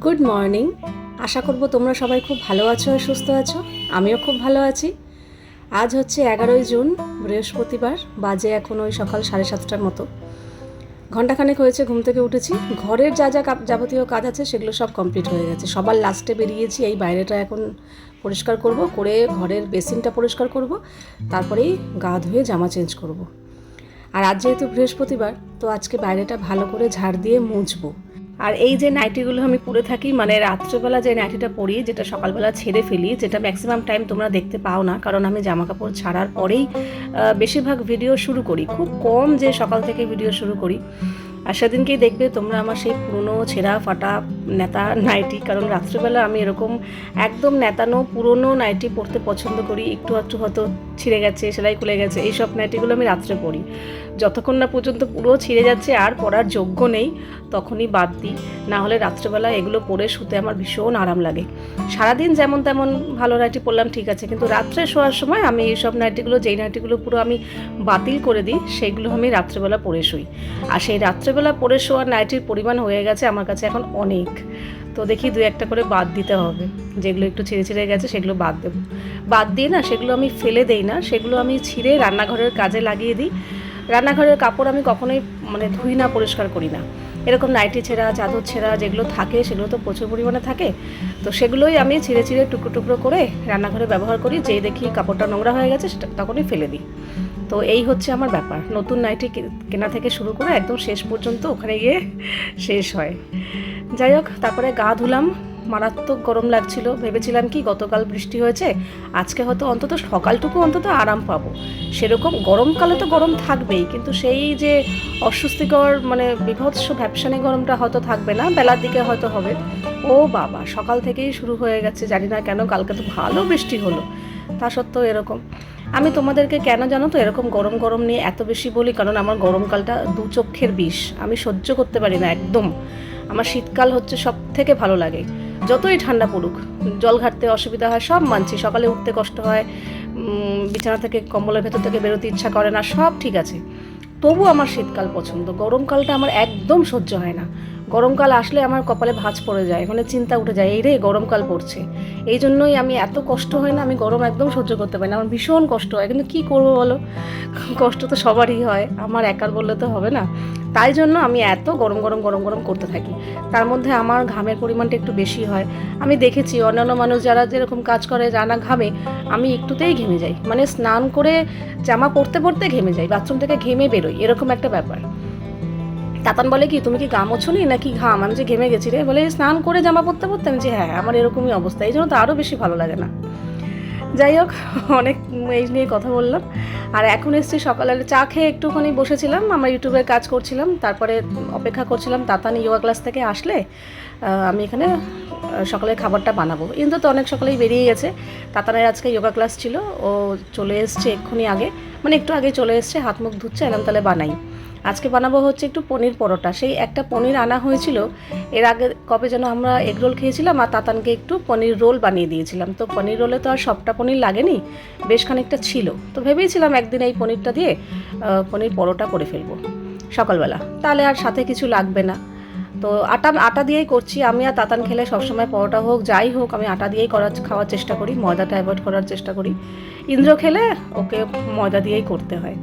Good morning. আশা করব তোমরা সবাই খুব ভালো আছো আর সুস্থ আছো। আমিও খুব ভালো আছি। আজ হচ্ছে 11ই জুন, বৃহস্পতিবার। বাজে এখন ওই সকাল 7:30টার মতো। ঘণ্টাখানেক হয়েছে ঘুম থেকে উঠেছি। ঘরের যা যা যাবতীয় কাজ আছে সেগুলো সব কমপ্লিট হয়ে গেছে। সবার লাস্টে বেরিয়েছি। এই বাইরেটা এখন পরিষ্কার করব, করে ঘরের বেসিনটা পরিষ্কার করব, তারপরেই গা ধুয়ে জামা চেঞ্জ করব। আর আজ যেহেতু বৃহস্পতিবার, তো আজকে বাইরেটা ভালো করে ঝাড় দিয়ে মুছবো। আর এই যে নাইটিগুলো আমি পরে থাকি, মানে রাত্রেবেলা যে নাইটিটা পরি, যেটা সকালবেলা ছেড়ে ফেলি, যেটা ম্যাক্সিমাম টাইম তোমরা দেখতে পাও না, কারণ আমি জামা কাপড় ছাড়ার পরেই বেশিরভাগ ভিডিও শুরু করি। খুব কম যে সকাল থেকে ভিডিও শুরু করি। আর সেদিনকেই দেখবে তোমরা আমার সেই পুরনো ছেঁড়া ফাটা নেতা নাইটি, কারণ রাত্রেবেলা আমি এরকম একদম নেতানো পুরনো নাইটি পরতে পছন্দ করি। একটু একটু হয়তো ছিঁড়ে গেছে, সেলাই খুলে গেছে, এইসব নাইটিগুলো আমি রাত্রে পরি। যতক্ষণ না পর্যন্ত পুরো ছিঁড়ে যাচ্ছে আর পরার যোগ্য নেই, তখনই বাদ দিই। না হলে রাত্রেবেলা এগুলো পরে শুতে আমার ভীষণ আরাম লাগে। সারাদিন যেমন তেমন ভালো নাইটি পরলাম, ঠিক আছে, কিন্তু রাত্রে শোয়ার সময় আমি এইসব নাইটিগুলো, যেই নাইটিগুলো পুরো আমি বাতিল করে দিই, সেইগুলো আমি রাত্রেবেলা পরে শুই। আর সেই রাত্রেবেলা পরে শোয়ার নাইটির পরিমাণ হয়ে গেছে আমার কাছে এখন অনেক। তো দেখি দু একটা করে বাদ দিতে হবে। যেগুলো একটু ছিঁড়ে ছিঁড়ে গেছে সেগুলো বাদ দেবো। বাদ দিয়ে না, সেগুলো আমি ফেলে দেই না, সেগুলো আমি ছিঁড়ে রান্নাঘরের কাজে লাগিয়ে দিই। রান্নাঘরের কাপড় আমি কখনোই ধুই না, পরিষ্কার করি না। এরকম নাইটি ছেঁড়া, চাদর ছেঁড়া যেগুলো থাকে, সেগুলো তো প্রচুর পরিমাণে থাকে। তো সেগুলোই আমি ছিঁড়ে ছিঁড়ে টুকরো টুকরো করে রান্নাঘরে ব্যবহার করি। যেই দেখি কাপড়টা নোংরা হয়ে গেছে সেটা তখনই ফেলে দিই। তো এই হচ্ছে আমার ব্যাপার। নতুন নাইটি কেনা থেকে শুরু করে একদম শেষ পর্যন্ত ওখানে গিয়ে শেষ হয়। যাই হোক, তারপরে গা ধুলাম। মারাত্মক গরম লাগছিল। ভেবেছিলাম কি গতকাল বৃষ্টি হয়েছে, আজকে হয়তো অন্তত সকালটুকু অন্তত আরাম পাবো। সেরকম গরমকালে তো গরম থাকবেই, কিন্তু সেই যে অস্বস্তিকর বিভৎস ভ্যাপসানি গরমটা হয়তো থাকবে না, বেলার দিকে হয়তো হবে। ও বাবা, সকাল থেকেই শুরু হয়ে গেছে। জানি না কেন, কালকে তো ভালো বৃষ্টি হলো, তা সত্ত্বেও এরকম। আমি তোমাদেরকে কেন জানো তো এরকম গরম গরম নিয়ে এত বেশি বলি, কারণ আমার গরমকালটা দু চক্ষের বিষ। আমি সহ্য করতে পারি না একদম। আমার শীতকাল হচ্ছে সব থেকে ভালো লাগে। যতই ঠান্ডা পড়ুক, জল ঘাটতে অসুবিধা হয় সব মানছি, সকালে উঠতে কষ্ট হয়, বিছানা থেকে কম্বলের ভেতর থেকে বেরোতে ইচ্ছা করে না, সব ঠিক আছে, তবু আমার শীতকাল পছন্দ। গরমকালটা আমার একদম সহ্য হয় না। গরমকাল আসলে আমার কপালে ভাঁজ পড়ে যায়, চিন্তা উঠে যায়, এই রে গরমকাল পড়ছে। এই জন্যই আমি এত কষ্ট হয় না, আমি গরম একদম সহ্য করতে পারি না, আমার ভীষণ কষ্ট হয়। কিন্তু কী করবো বলো, কষ্ট তো সবারই হয়, আমার একার বললে তো হবে না। তাই জন্য আমি এত গরম গরম গরম গরম করতে থাকি। তার মধ্যে আমার ঘামের পরিমাণটা একটু বেশি হয়। আমি দেখেছি অন্যান্য মানুষ যারা যেরকম কাজ করে, রান্না ঘামে, আমি একটুতেই ঘেমে যাই। স্নান করে জামা পরতে পরতে ঘেমে যাই, বাথরুম থেকে ঘেমে বেরোই, এরকম একটা ব্যাপার। তাতান বলে কি, তুমি কি গা মোছোনি নাকি ঘাম? আমি যে ঘেমে গেছি রে, বলে স্নান করে জামা পরতে পরতে। আমি যে হ্যাঁ, আমার এরকমই অবস্থা, এই জন্য তো আরও বেশি ভালো লাগে না। যাই হোক, অনেক এই নিয়ে কথা বললাম। আর এখন এসছি সকালে চা খেয়ে একটুখানি বসেছিলাম, আমার ইউটিউবের কাজ করছিলাম, তারপরে অপেক্ষা করছিলাম তাতান যোগা ক্লাস থেকে আসলে আমি এখানে সকালের খাবারটা বানাবো। কিন্তু তো অনেক সকালেই বেরিয়ে গেছে। তাতানের আজকে যোগা ক্লাস ছিল, ও চলে এসছে এক্ষুনি আগে, একটু আগে চলে এসছে, হাত মুখ ধুচ্ছে, এলাম তাহলে বানাই। আজকে বানাবো হচ্ছে একটু পনির পরোটা। সেই একটা পনির আনা হয়েছিল এর আগে, কবে যেন আমরা এগ রোল খেয়েছিলাম, আর তাতানকে একটু পনির রোল বানিয়ে দিয়েছিলাম। তো পনির রোলে তো আর সবটা পনির লাগেনি, বেশ খানিকটা ছিল। তো ভেবেছিলাম একদিন এই পনিরটা দিয়ে পনির পরোটা করে ফেলবো সকালবেলা, তাহলে আর সাথে কিছু লাগবে না। তো আটা দিয়েই করছি। আমি আর তাতান খেলে সবসময় পরোটা হোক যাই হোক, আমি আটা দিয়েই খাওয়ার চেষ্টা করি, ময়দাটা অ্যাভয়েড করার চেষ্টা করি। ইন্দ্র খেলে ওকে ময়দা দিয়েই করতে হয়।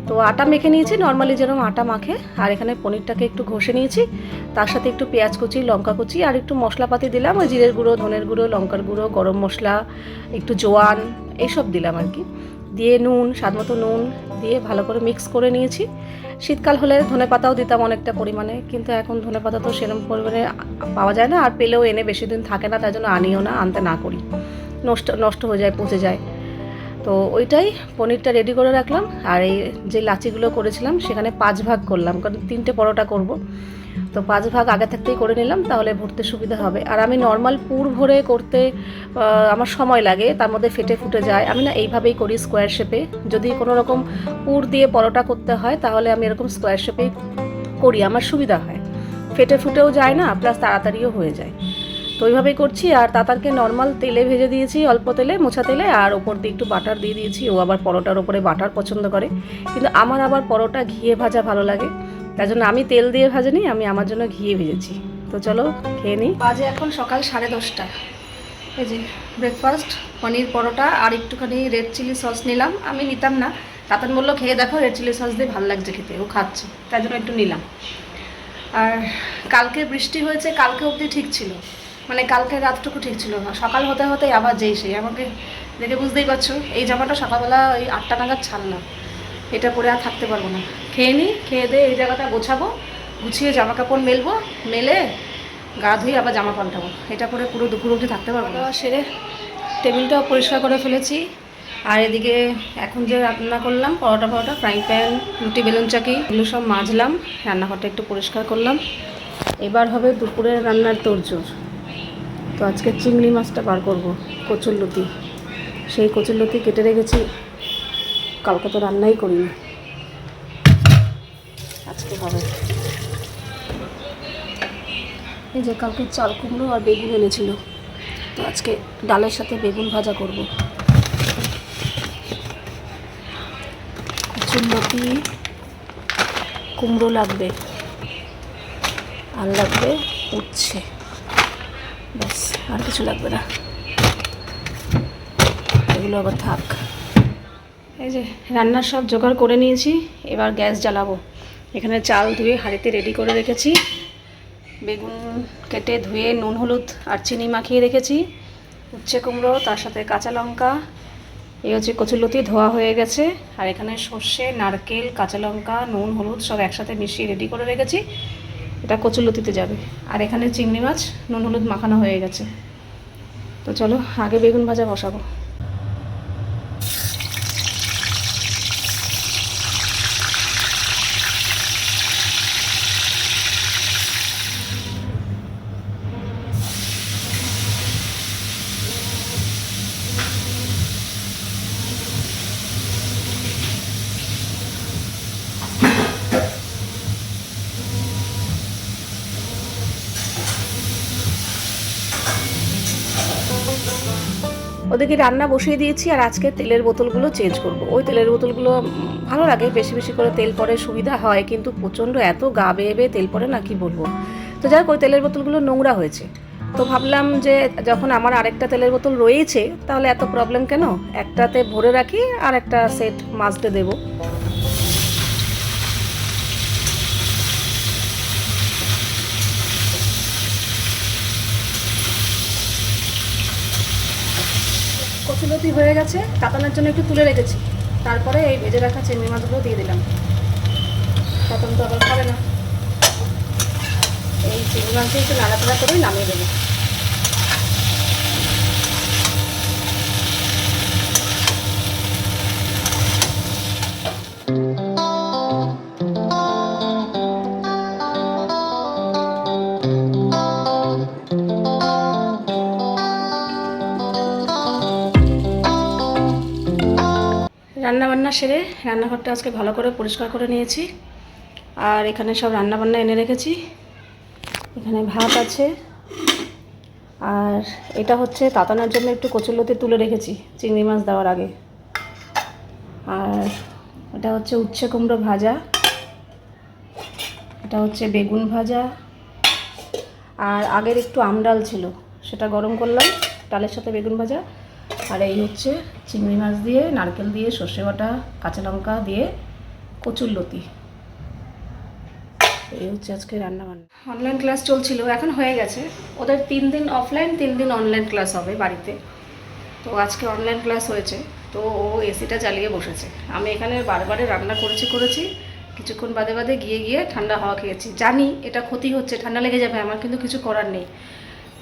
তো আটা মেখে নিয়েছি নর্মালি যেরকম আটা মাখে, আর এখানে পনিরটাকে একটু ঘষে নিয়েছি, তার সাথে একটু পেঁয়াজ কুচি, লঙ্কা কুচি আর একটু মশলাপাতি দিলাম, ওই জিরের গুঁড়ো, ধনের গুঁড়ো, লঙ্কার গুঁড়ো, গরম মশলা, একটু জোয়ান, এইসব দিলাম আর কি, দিয়ে নুন, স্বাদ মতো নুন দিয়ে ভালো করে মিক্স করে নিয়েছি। শীতকাল হলে ধনেপাতাও দিতাম অনেকটা পরিমাণে, কিন্তু এখন ধনেপাতা তো সেরকম পরিমাণে পাওয়া যায় না, আর পেলেও এনে বেশি দিন থাকে না, তাই জন্য আনিও না, আনতে না করি, নষ্ট হয়ে যায়, পচে যায়। তো ওইটাই পনিরটা রেডি করে রাখলাম। আর এই যে লাচিগুলো করেছিলাম সেখানে 5 ভাগ করলাম, কারণ 3টে পরোটা করব। তো 5 ভাগ আগে থাকতেই করে নিলাম, তাহলে ভরতে সুবিধা হবে। আর আমি নর্মাল পুর ভরে করতে আমার সময় লাগে, তার মধ্যে ফেটে ফুটে যায়। আমি না এইভাবেই করি, স্কোয়ার শেপে। যদি কোনো রকম পুর দিয়ে পরোটা করতে হয় তাহলে আমি এরকম স্কোয়ার শেপেই করি, আমার সুবিধা হয়, ফেটে ফুটেও যায় না, প্লাস তাড়াতাড়িও হয়ে যায়। তো ওইভাবেই করছি। আর তাতারকে নর্মাল তেলে ভেজে দিয়েছি, অল্প তেলে, মোছা তেলে, আর ওপর দিয়ে একটু বাটার দিয়ে দিয়েছি। ও আবার পরোটার ওপরে বাটার পছন্দ করে, কিন্তু আমার আবার পরোটা ঘিয়ে ভাজা ভালো লাগে, তাই জন্য আমি তেল দিয়ে ভাজিনি, আমি আমার জন্য ঘিয়ে ভেজেছি। তো চলো খেয়ে নিই। বাজে এখন সকাল 10:30। এই যে ব্রেকফাস্ট, পনির পরোটা আর একটুখানি রেড চিলি সস নিলাম। আমি নিতাম না, তাতান বললো খেয়ে দেখো রেড চিলি সস দিয়ে ভালো লাগছে খেতে, ও খাচ্ছে, তাই জন্য একটু নিলাম। আর কালকে বৃষ্টি হয়েছে, কালকে অবধি ঠিক ছিল, মানে কালকে রাতটুকু ঠিক ছিল না, সকাল হতে হতে আবার যেই সেই। আমাকে দেখে বুঝতেই পারছো, এই জামাটা সকালবেলা ওই 8টা নাগাদ ছাড়লাম, এটা পরে আর থাকতে পারবো না। খেয়ে নিই, খেয়ে দিয়ে এই জায়গাটা গোছাবো, গুছিয়ে জামা কাপড় মেলবো, মেলে গা ধুয়ে আবার জামা পাল্টাবো। এটা করে পুরো দুপুর অবধি থাকতে পারবো না। সেরে টেবিলটাও পরিষ্কার করে ফেলেছি। আর এদিকে এখন যে রান্না করলাম পরোটা, ফ্রাইং প্যান, রুটি, বেলুন চাকি, এগুলো সব মাজলাম, রান্নাঘরটা একটু পরিষ্কার করলাম। এবার হবে দুপুরের রান্নার তোড়জোড়। তো আজকে চিংড়ি মাছটা বার করবো, কচুরলতি, সেই কচুরলতি কেটে রেখেছি, কালকে তো রান্নাই করিনি, আজকে হবে। এই যে কালকে চাল কুমড়ো আর বেগুন এনেছিল, তো আজকে ডালের সাথে বেগুন ভাজা করব। কচুরলতি, কুমড়ো লাগবে, আর লাগবে উচ্ছে, ব্যাস, আর কিছু লাগবে না, এগুলো আবার থাক। এই যে রান্নার সব জোগাড় করে নিয়েছি, এবার গ্যাস জ্বালাবো। এখানে চাল ধুয়ে হাঁড়িতে রেডি করে রেখেছি, বেগুন কেটে ধুয়ে নুন হলুদ আর চিনি মাখিয়ে রেখেছি, উচ্ছে কুমড়ো, তার সাথে কাঁচা লঙ্কা, এই হচ্ছে কচুরলতি ধোয়া হয়ে গেছে। আর এখানে সর্ষে, নারকেল, কাঁচা লঙ্কা, নুন হলুদ সব একসাথে মিশিয়ে রেডি করে রেখেছি, এটা কচুরলতিতে যাবে। আর এখানে চিংড়ি মাছ নুন হলুদ মাখানো হয়ে গেছে। তো চলো আগে বেগুন ভাজা বসাবো। ওদিকে রান্না বসিয়ে দিয়েছি, আর আজকে তেলের বোতলগুলো চেঞ্জ করব। ওই তেলের বোতলগুলো ভালো লাগে, বেশি বেশি করে তেল পরে সুবিধা হয়, কিন্তু প্রচণ্ড এত গা বেয়ে বেয়ে তেল পরে না, কি বলবো। তো যাই হোক, ওই তেলের বোতলগুলো নোংরা হয়েছে, তো ভাবলাম যে যখন আমার আরেকটা তেলের বোতল রয়েছে, তাহলে এত প্রবলেম কেন, একটাতে ভরে রাখি আর একটা সেট মাছতে দেবো। কচুরলতি হয়ে গেছে, তাতানোর জন্য একটু তুলে রেখেছি, তারপরে এই ভেজে রাখা চিংড়ি মাছগুলো দিয়ে দিলাম। তাতান তো আবার খাবে না, এই চিংড়ি মাছটা একটু নাড়াচাড়া করেই নামিয়ে দেবো। রান্নাবান্না সেরে রান্নাঘরটা আজকে ভালো করে পরিষ্কার করে নিয়েছি, আর এখানে সব রান্নাবান্না এনে রেখেছি। এখানে ভাত আছে, আর এটা হচ্ছে তাতানোর জন্য একটু কচুরলতি তুলে রেখেছি চিংড়ি মাছ দেওয়ার আগে। আর এটা হচ্ছে উচ্ছে কুমড়ো ভাজা, এটা হচ্ছে বেগুন ভাজা, আর আগের একটু আমডাল ছিল, সেটা গরম করলাম, ডালের সাথে বেগুন ভাজা। আর এই হচ্ছে চিংড়ি মাছ দিয়ে, নারকেল দিয়ে, সর্ষে বাটা, কাঁচা লঙ্কা দিয়ে কচুরলতি। এই হচ্ছে আজকে রান্নাবান্না। অনলাইন ক্লাস চলছিল, এখন হয়ে গেছে, ওদের 3 দিন অফলাইন 3 দিন অনলাইন ক্লাস হবে বাড়িতে। তো আজকে অনলাইন ক্লাস হয়েছে, তো ও এসিটা চালিয়ে বসেছে, আমি এখানে বারবারে রান্না করেছি, কিছুক্ষণ বাদে বাদে গিয়ে ঠান্ডা হাওয়া খেয়েছি। জানি এটা ক্ষতি হচ্ছে, ঠান্ডা লেগে যাবে আমার, কিন্তু কিছু করার নেই।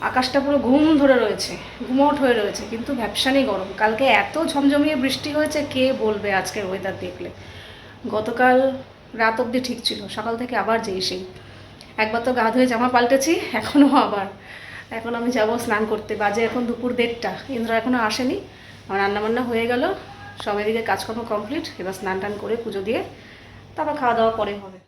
আকাশটা পুরো ঘুম ধরে রয়েছে, ঘুমোট হয়ে রয়েছে, কিন্তু ভ্যাপসানি গরম। কালকে এত ঝমঝমিয়ে বৃষ্টি হয়েছে, কে বলবে আজকের ওয়েদার দেখলে। গতকাল রাত অবধি ঠিক ছিল, সকাল থেকে আবার যেই সেই। একবার তো গা ধুয়ে জামা পাল্টেছি, এখন আমি যাব স্নান করতে। বাজে এখন দুপুর 1:30, ইন্দ্র এখনও আসেনি। আমার রান্নাবান্না হয়ে গেল, সব এদিকে কাজকর্ম কমপ্লিট। এবার স্নান টান করে পুজো দিয়ে তারপর খাওয়া দাওয়া পরে হবে।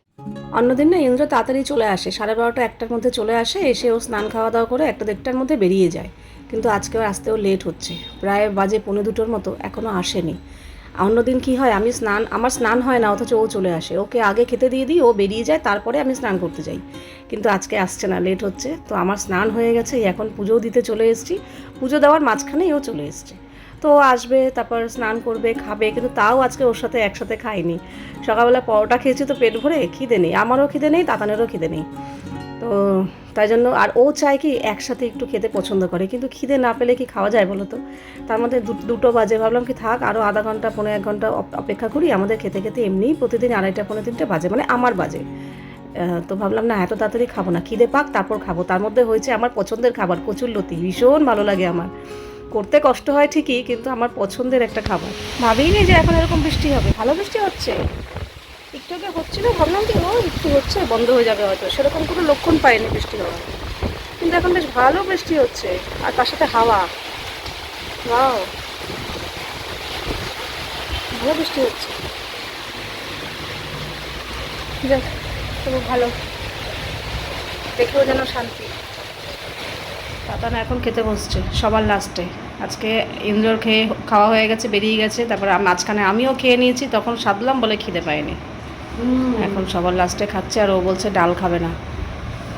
অন্যদিন না ইন্দ্র তাড়াতাড়ি চলে আসে, 12:30 1টার মধ্যে চলে আসে, এসে ও স্নান খাওয়া দাওয়া করে 1টা-1:30টার মধ্যে বেরিয়ে যায়। কিন্তু আজকেও আসতেও লেট হচ্ছে, প্রায় বাজে 1:45 মতো, এখনও আসেনি। অন্যদিন কি হয়, আমার স্নান হয় না, অথচ ও চলে আসে, ওকে আগে খেতে দিয়ে দিই, ও বেরিয়ে যায়, তারপরে আমি স্নান করতে যাই। কিন্তু আজকে আসছে না, লেট হচ্ছে, তো আমার স্নান হয়ে গেছে, এখন পুজোও দিতে চলে এসেছি, পুজো দেওয়ার মাঝখানেই ও চলে এসছে। তো ও আসবে, তারপর স্নান করবে, খাবে, কিন্তু তাও আজকে ওর সাথে একসাথে খাইনি। সকালবেলা পরোটা খেয়েছি তো পেট ভরে, খিদে নেই, আমারও খিদে নেই, তাতানেরও খিদে নেই। তো তাই জন্য, আর ও চায় কি একসাথে একটু খেতে পছন্দ করে, কিন্তু খিদে না পেলে কি খাওয়া যায় বলো তো? তার মধ্যে 2টো বাজে, ভাবলাম কি থাক আরও আধা ঘন্টা 1.5 ঘন্টা অপেক্ষা করি, আমাদের খেতে খেতে এমনিই প্রতিদিন 2:30 পৌনে 3টে বাজে, মানে আমার বাজে। তো ভাবলাম না, এত তাড়াতাড়ি খাবো না, খিদে পাক তারপর খাবো। তার মধ্যে হয়েছে আমার পছন্দের খাবার, কচুরলতি, ভীষণ ভালো লাগে আমার। করতে কষ্ট হয় ঠিকই, কিন্তু আমার পছন্দের একটা খাবার। ভাবিনি যে এখন এরকম বৃষ্টি হবে, ভালো বৃষ্টি হচ্ছে। একটু আগে হচ্ছিল, ভাবলাম কি ও একটু হচ্ছে বন্ধ হয়ে যাবে হয়তো, সেরকম কোনো লক্ষণ পাইনি বৃষ্টি হওয়ার, কিন্তু এখন বেশ ভালো বৃষ্টি হচ্ছে, আর তার সাথে হাওয়া। ওয়াও, ভালো বৃষ্টি হচ্ছে। যাক, তবু ভালো, দেখেও যেন শান্তি। তাতানা এখন খেতে বসছে সবার লাস্টে। আজকে ইন্দ্রর খাওয়া হয়ে গেছে, বেরিয়ে গেছে, তারপর মাঝখানে আমিও খেয়ে নিয়েছি, তখন সাধলাম বলে খিদে পাইনি। এখন সবার লাস্টে খাচ্ছে, আর ও বলছে ডাল খাবে না,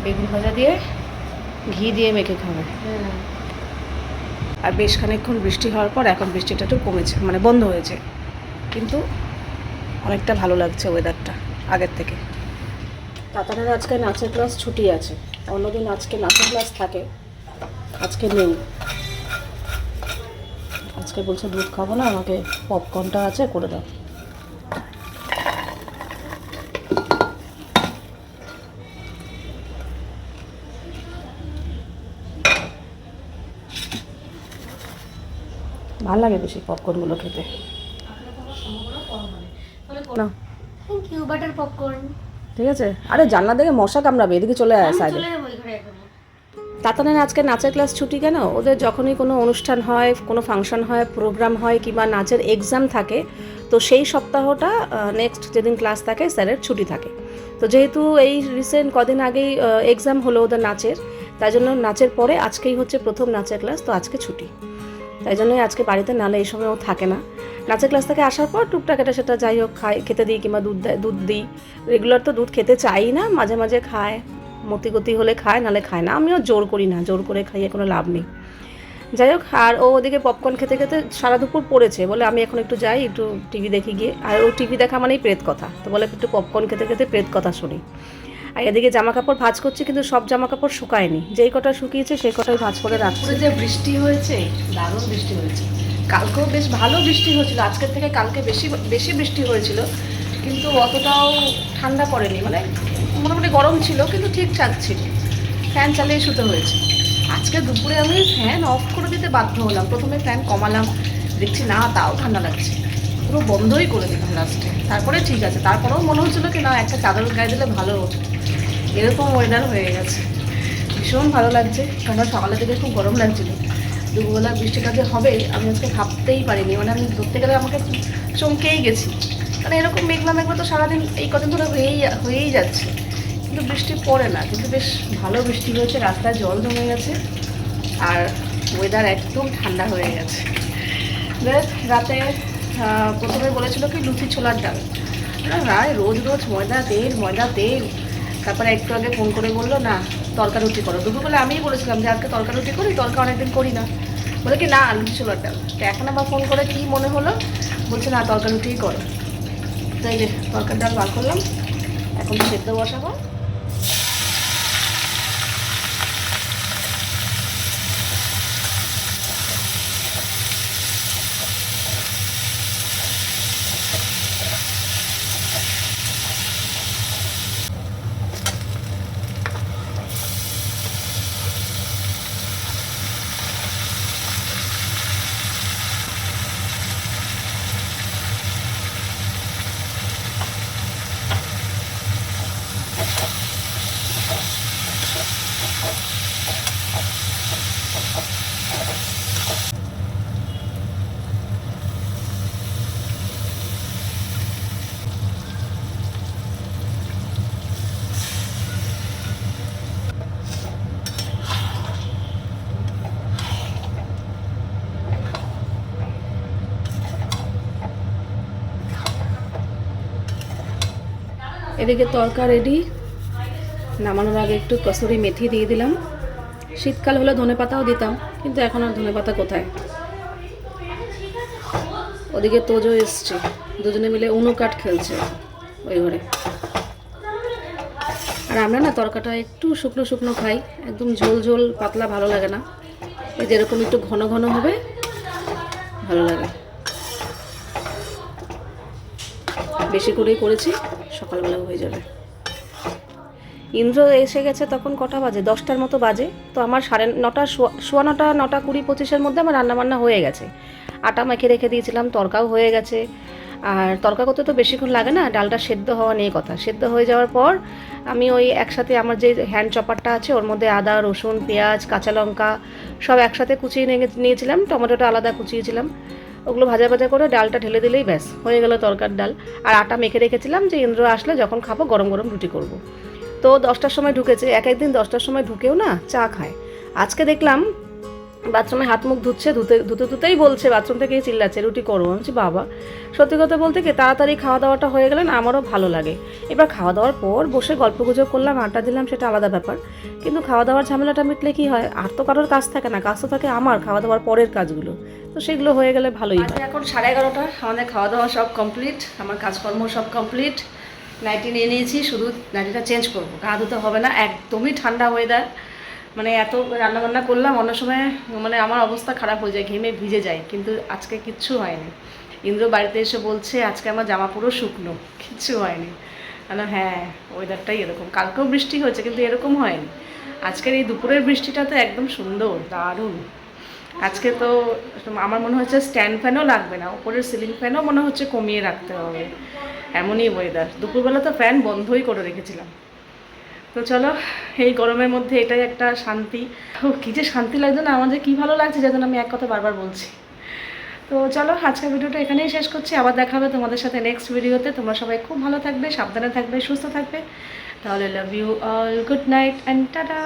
বেগুন ভাজা দিয়ে ঘি দিয়ে মেখে খাবে। আর বেশ খানিকক্ষণ বৃষ্টি হওয়ার পর এখন বৃষ্টিটা একটু কমেছে, মানে বন্ধ হয়েছে, কিন্তু অনেকটা ভালো লাগছে ওয়েদারটা আগের থেকে। তাতানের আজকে নাচের ক্লাস ছুটি আছে, অন্যদিন আজকে নাচের ক্লাস থাকে, আজকে নেই। আজকে বলছে দুধ খাবো না, আমাকে পপকর্নটা আছে করে দাও। ভাল লাগে বেশি পপকর্নগুলো খেতে। না, থ্যাংক ইউ বাটার পপকর্ন। ঠিক আছে, আরে জানলা থেকে মশা কামড়াবে, এদিকে চলে আয় সাইডে। তাতানের আজকে নাচের ক্লাস ছুটি কেন? ওদের যখনই কোনো অনুষ্ঠান হয়, কোনো ফাংশন হয়, প্রোগ্রাম হয়, কিংবা নাচের এক্সাম থাকে, তো সেই সপ্তাহটা নেক্সট যেদিন ক্লাস থাকে স্যারের ছুটি থাকে। তো যেহেতু এই রিসেন্ট কদিন আগেই এক্সাম হলো ওদের নাচের, তাই জন্য নাচের পরে আজকেই হচ্ছে প্রথম নাচের ক্লাস, তো আজকে ছুটি, তাই জন্যই আজকে বাড়িতে, নালে এই সময় ও থাকে না। নাচের ক্লাস থেকে আসার পর টুকটাক এটা সেটা যাই হোক খাই, খেতে দিই, কিংবা দুধ দিই। রেগুলার তো দুধ খেতে চাই না, মাঝে মাঝে খায়, মতিগতি হলে খায়, নালে খায় না। আমিও জোর করি না, জোর করে খাইয়ে কোনো লাভ নেই। যাই হোক, আর ও ওদিকে পপকর্ন খেতে খেতে সারা দুপুর পড়েছে, বলে আমি এখন একটু যাই, একটু টিভি দেখি গিয়ে। আর ও টিভি দেখা মানেই প্রেত কথা, তো বলে একটু পপকর্ন খেতে খেতে প্রেত কথা শুনি। আর এদিকে জামা কাপড় ভাঁজ করছি, কিন্তু সব জামা কাপড় শুকায়নি, যেই কটা শুকিয়েছে সেই কটাই ভাঁজ করে রাখছি। যে বৃষ্টি হয়েছে, দারুণ বৃষ্টি হয়েছে। কালকেও বেশ ভালো বৃষ্টি হয়েছিল, আজকের থেকে কালকে বেশি বেশি বৃষ্টি হয়েছিল, কিন্তু অতটাও ঠান্ডা পড়েনি, মানে মোটামুটি গরম ছিল, কিন্তু ঠিকঠাক ছিল, ফ্যান চালিয়ে শুতে হয়েছে। আজকে দুপুরে আমি ফ্যান অফ করে দিতে বাধ্য হলাম, প্রথমে ফ্যান কমালাম, দেখছি না তাও ঠান্ডা লাগছে, পুরো বন্ধই করে দিলাম লাস্টে। তারপরে ঠিক আছে, তারপরেও মনে হচ্ছিলো কি না একটা চাদর গায়ে দিলে ভালো হতো, এরকম ওয়েদার হয়ে গেছে। ভীষণ ভালো লাগছে, কারণ সকালের দিকে খুব গরম লাগছিলো। দুপুরবেলা বৃষ্টিটা যে হবে আমি আজকে ভাবতেই পারিনি, মানে আমি ধরতে গেলে আমাকে চমকেই গেছি, কারণ এরকম মেঘলা মেঘলা তো সারাদিন এই কদিন ধরে হয়েই যাচ্ছে, কিন্তু বৃষ্টি পড়ে না। কিন্তু বেশ ভালো বৃষ্টি হয়েছে, রাস্তায় জল জমে গেছে, আর ওয়েদার একদম ঠান্ডা হয়ে গেছে। রাতে প্রথমে বলেছিল কি লুচি ছোলার ডাল, না রোজ রোজ ময়দা তেল। তারপরে একটু আগে ফোন করে বললো না তরকা রুটি করো। দুপুরবেলা আমিই বলেছিলাম যে আজকে তরকা রুটি করি, তরকা অনেকদিন করি না, বলে কি না লুচি ছোলার ডাল। তো এখন আবার ফোন করে কি মনে হলো, বলছে না তরকা রুটিই করো। তাই যে তরকার ডাল বার করলাম, এখন সেদ্ধ বসাবো। এদিকে তরকা রেডি। নামানোর আগে একটু কসুরি মেথি দিয়ে দিলাম। শীতকাল হলে ধনেপাতাও দিতাম, কিন্তু এখন আর ধনেপাতা কোথায়। ওদিকে তোজো এসছে, দুজনে মিলে উনো কাঠ খেলছে ওই ঘরে। আর আমরা না তরকাটা একটু শুকনো শুকনো খাই, একদম ঝোল ঝোল পাতলা ভালো লাগে না। এই যেরকম একটু ঘন ঘন হবে ভালো লাগে। বেশি করেই করেছি, সকালবেলা হয়ে যাবে। ইন্দ্র এসে গেছে তখন কটা বাজে, 10টার মতো বাজে। তো আমার 9:30 সোয়া 9টা 9টা 20-25-এর মধ্যে আমার রান্নাবান্না হয়ে গেছে। আটা মেখে রেখে দিয়েছিলাম, তরকাও হয়ে গেছে। আর তরকা করতে তো বেশিক্ষণ লাগে না, ডালটা সেদ্ধ হওয়া নিয়ে কথা। সেদ্ধ হয়ে যাওয়ার পর আমি ওই একসাথে আমার যে হ্যান্ড চপারটা আছে ওর মধ্যে আদা, রসুন, পেঁয়াজ, কাঁচা লঙ্কা সব একসাথে কুচিয়ে নিয়েছিলাম, টমেটোটা আলাদা কুচিয়েছিলাম। ওগুলো ভাজা ভাজা করে ডালটা ঢেলে দিলেই ব্যাস হয়ে গেল তরকার ডাল। আর আটা মেখে রেখেছিলাম যে ইন্দ্র আসলে যখন খাবো গরম গরম রুটি করব। তো 10টার সময় ঢুকেছে, এক একদিন 10টার সময় ঢুকেও না চা খায়। আজকে দেখলাম বাথরুমে হাত মুখ ধুতেই বলছে, বাথরুম থেকেই চিল্লাচ্ছে রুটি করবো। আমি বলছি বাবা, সত্যি কথা বলতে কি তাড়াতাড়ি খাওয়া দাওয়াটা হয়ে গেলে না আমারও ভালো লাগে। এবার খাওয়া দাওয়ার পর বসে গল্পগুজব করলাম, আড্ডা দিলাম, সেটা আলাদা ব্যাপার। কিন্তু খাওয়া দাওয়ার ঝামেলাটা মিটলে কি হয়, আর তো কারোর কাজ থাকে না, কাজ তো থাকে আমার খাওয়া দাওয়ার পরের কাজগুলো। তো সেগুলো হয়ে গেলে ভালোই হয়। এখন 11:30, আমাদের খাওয়া দাওয়া সব কমপ্লিট, আমার কাজকর্ম সব কমপ্লিট। নাইটি নিয়ে নিয়েছি, শুধু নাইটিটা চেঞ্জ করবো, গা ধুতে হবে না, একদমই ঠান্ডা ওয়েদার। মানে এত রান্নাবান্না করলাম, অন্য সময় মানে আমার অবস্থা খারাপ হয়ে যায়, ঘেমে ভিজে যায়, কিন্তু আজকে কিচ্ছু হয়নি। ইন্দ্র বাড়িতে এসে বলছে আজকে আমার জামা পুরো শুকনো, কিচ্ছু হয়নি। হ্যাঁ, ওয়েদারটাই এরকম। কালকেও বৃষ্টি হয়েছে কিন্তু এরকম হয়নি। আজকের এই দুপুরের বৃষ্টিটা তো একদম সুন্দর, দারুণ। আজকে তো আমার মনে হচ্ছে স্ট্যান্ড ফ্যানও লাগবে না, উপরের সিলিং ফ্যানও মনে হচ্ছে কমিয়ে রাখতে হবে, এমনই ওয়েদার। দুপুরবেলা তো ফ্যান বন্ধই করে রেখেছিলাম। তো চলো, এই গরমের মধ্যে এটাই একটা শান্তি। ও কী যে শান্তি লাগছে না, আমাদের কী ভালো লাগছে, যেন আমি এক কথা বারবার বলছি। তো চলো, আজকের ভিডিওটা এখানেই শেষ করছি। আবার দেখা হবে তোমাদের সাথে নেক্সট ভিডিওতে। তোমরা সবাই খুব ভালো থাকবে, সাবধানে থাকবে, সুস্থ থাকবে। তাহলে love you all, good night and tata.